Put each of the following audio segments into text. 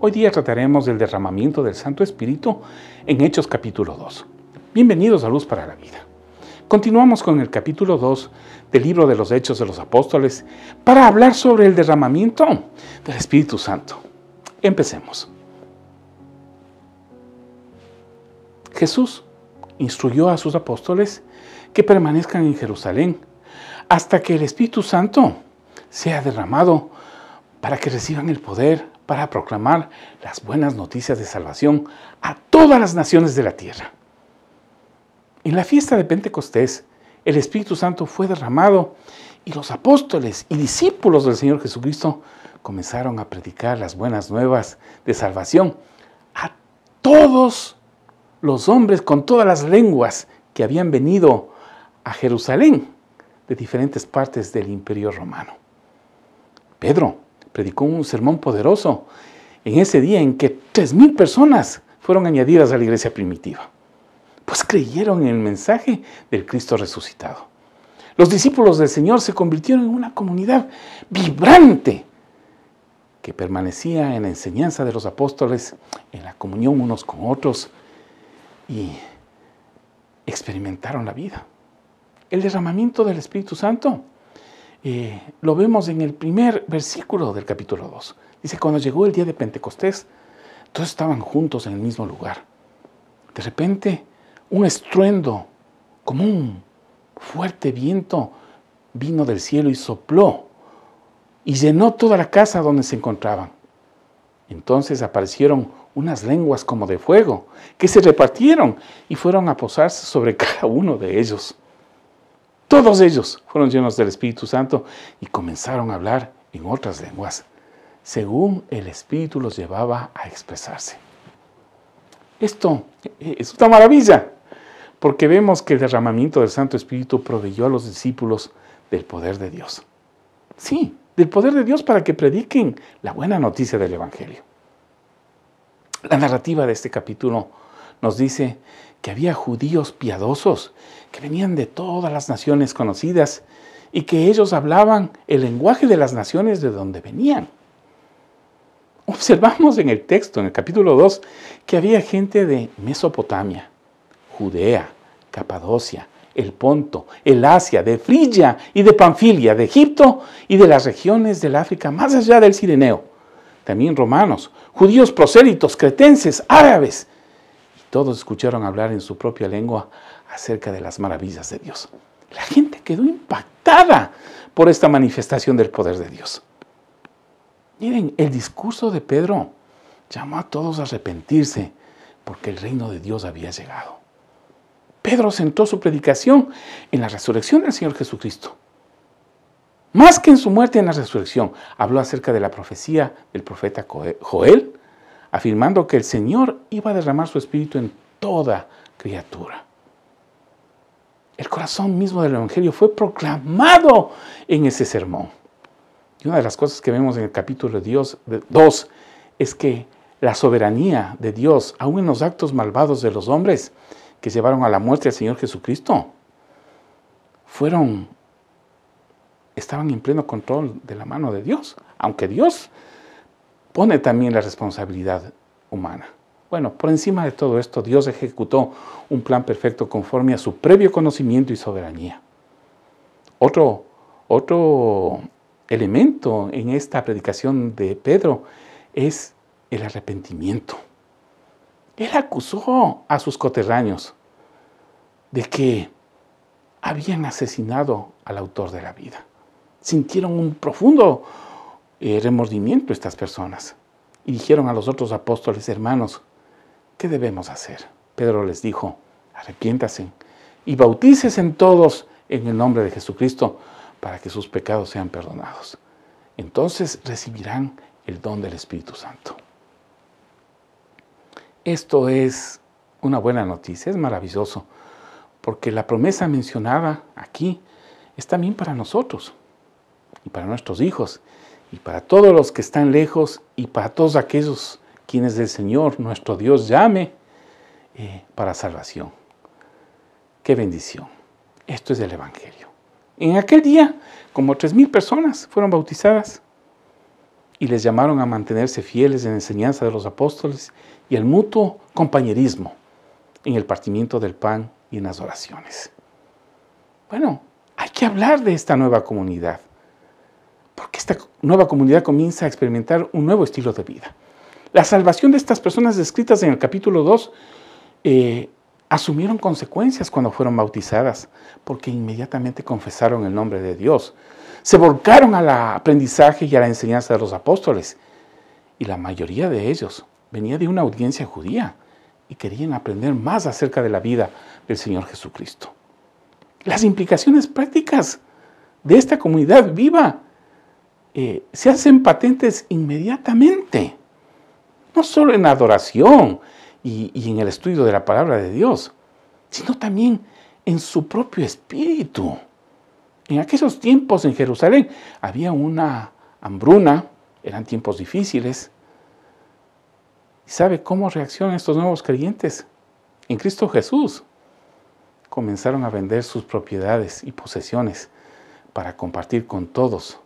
Hoy día trataremos del derramamiento del Santo Espíritu en Hechos capítulo 2. Bienvenidos a Luz para la Vida. Continuamos con el capítulo 2 del libro de los Hechos de los Apóstoles para hablar sobre el derramamiento del Espíritu Santo. Empecemos. Jesús instruyó a sus apóstoles que permanezcan en Jerusalén hasta que el Espíritu Santo sea derramado para que reciban el poder para proclamar las buenas noticias de salvación a todas las naciones de la tierra. En la fiesta de Pentecostés, el Espíritu Santo fue derramado y los apóstoles y discípulos del Señor Jesucristo comenzaron a predicar las buenas nuevas de salvación a todos los hombres con todas las lenguas que habían venido a Jerusalén de diferentes partes del Imperio Romano. Pedro predicó un sermón poderoso en ese día en que 3,000 personas fueron añadidas a la iglesia primitiva, pues creyeron en el mensaje del Cristo resucitado. Los discípulos del Señor se convirtieron en una comunidad vibrante que permanecía en la enseñanza de los apóstoles, en la comunión unos con otros y experimentaron la vida. El derramamiento del Espíritu Santo lo vemos en el primer versículo del capítulo 2. Dice, cuando llegó el día de Pentecostés, todos estaban juntos en el mismo lugar. De repente, un estruendo, como un fuerte viento, vino del cielo y sopló y llenó toda la casa donde se encontraban. Entonces aparecieron unas lenguas como de fuego que se repartieron y fueron a posarse sobre cada uno de ellos. Todos ellos fueron llenos del Espíritu Santo y comenzaron a hablar en otras lenguas, según el Espíritu los llevaba a expresarse. Esto es una maravilla, porque vemos que el derramamiento del Santo Espíritu proveyó a los discípulos del poder de Dios. Sí, del poder de Dios para que prediquen la buena noticia del Evangelio. La narrativa de este capítulo nos dice que había judíos piadosos que venían de todas las naciones conocidas y que ellos hablaban el lenguaje de las naciones de donde venían. Observamos en el texto, en el capítulo 2, que había gente de Mesopotamia, Judea, Capadocia, el Ponto, el Asia, de Frigia y de Panfilia, de Egipto y de las regiones del África más allá del Cireneo. También romanos, judíos prosélitos, cretenses, árabes. Y todos escucharon hablar en su propia lengua acerca de las maravillas de Dios. La gente quedó impactada por esta manifestación del poder de Dios. Miren, el discurso de Pedro llamó a todos a arrepentirse porque el reino de Dios había llegado. Pedro centró su predicación en la resurrección del Señor Jesucristo. Más que en su muerte y en la resurrección, habló acerca de la profecía del profeta Joel, afirmando que el Señor iba a derramar su espíritu en toda criatura. El corazón mismo del Evangelio fue proclamado en ese sermón. Y una de las cosas que vemos en el capítulo 2 es que la soberanía de Dios, aun en los actos malvados de los hombres que llevaron a la muerte al Señor Jesucristo, estaban en pleno control de la mano de Dios, aunque Dios pone también la responsabilidad humana. Bueno, por encima de todo esto, Dios ejecutó un plan perfecto conforme a su previo conocimiento y soberanía. Otro elemento en esta predicación de Pedro es el arrepentimiento. Él acusó a sus coterráneos de que habían asesinado al autor de la vida. Sintieron un profundo remordimiento estas personas y dijeron a los otros apóstoles, hermanos, ¿qué debemos hacer? Pedro les dijo, arrepiéntanse y bautícense todos en el nombre de Jesucristo para que sus pecados sean perdonados. Entonces recibirán el don del Espíritu Santo. Esto es una buena noticia, es maravilloso, porque la promesa mencionada aquí es también para nosotros y para nuestros hijos y para todos los que están lejos y para todos aquellos quienes el Señor, nuestro Dios, llame para salvación. ¡Qué bendición! Esto es el Evangelio. En aquel día, como 3,000 personas fueron bautizadas. y les llamaron a mantenerse fieles en la enseñanza de los apóstoles y al mutuo compañerismo en el partimiento del pan y en las oraciones. Bueno, hay que hablar de esta nueva comunidad, porque esta nueva comunidad comienza a experimentar un nuevo estilo de vida. La salvación de estas personas descritas en el capítulo 2 asumieron consecuencias cuando fueron bautizadas, porque inmediatamente confesaron el nombre de Dios. Se volcaron al aprendizaje y a la enseñanza de los apóstoles, y la mayoría de ellos venía de una audiencia judía y querían aprender más acerca de la vida del Señor Jesucristo. Las implicaciones prácticas de esta comunidad viva se hacen patentes inmediatamente, no solo en la adoración y en el estudio de la palabra de Dios, sino también en su propio espíritu. En aquellos tiempos en Jerusalén había una hambruna, eran tiempos difíciles. ¿Sabe cómo reaccionan estos nuevos creyentes? En Cristo Jesús comenzaron a vender sus propiedades y posesiones para compartir con todos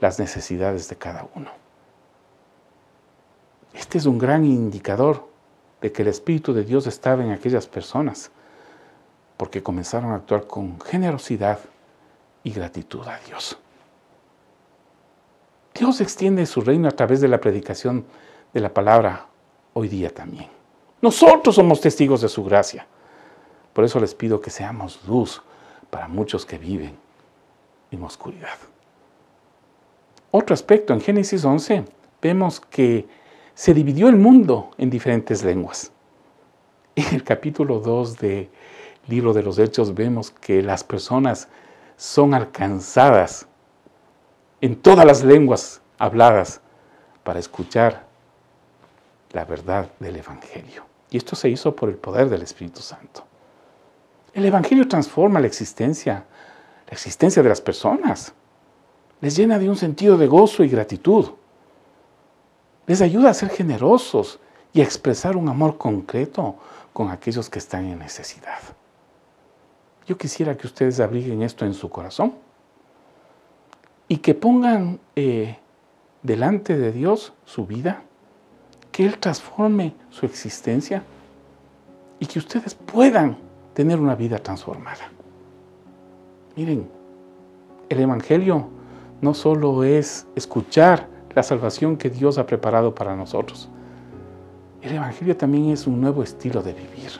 las necesidades de cada uno. Este es un gran indicador de que el Espíritu de Dios estaba en aquellas personas, porque comenzaron a actuar con generosidad y gratitud a Dios. Dios extiende su reino a través de la predicación de la palabra hoy día también. Nosotros somos testigos de su gracia. Por eso les pido que seamos luz para muchos que viven en oscuridad. Otro aspecto, en Génesis 11, vemos que se dividió el mundo en diferentes lenguas. En el capítulo 2 del libro de los Hechos vemos que las personas son alcanzadas en todas las lenguas habladas para escuchar la verdad del Evangelio. Y esto se hizo por el poder del Espíritu Santo. El Evangelio transforma la existencia de las personas. Les llena de un sentido de gozo y gratitud. Les ayuda a ser generosos y a expresar un amor concreto con aquellos que están en necesidad. Yo quisiera que ustedes abriguen esto en su corazón y que pongan delante de Dios su vida, que Él transforme su existencia y que ustedes puedan tener una vida transformada. Miren, el Evangelio no solo es escuchar la salvación que Dios ha preparado para nosotros. El Evangelio también es un nuevo estilo de vivir.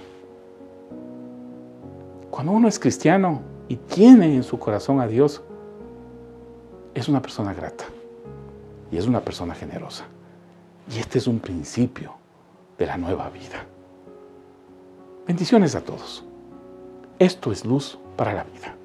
Cuando uno es cristiano y tiene en su corazón a Dios, es una persona grata y es una persona generosa. Y este es un principio de la nueva vida. Bendiciones a todos. Esto es Luz para la Vida.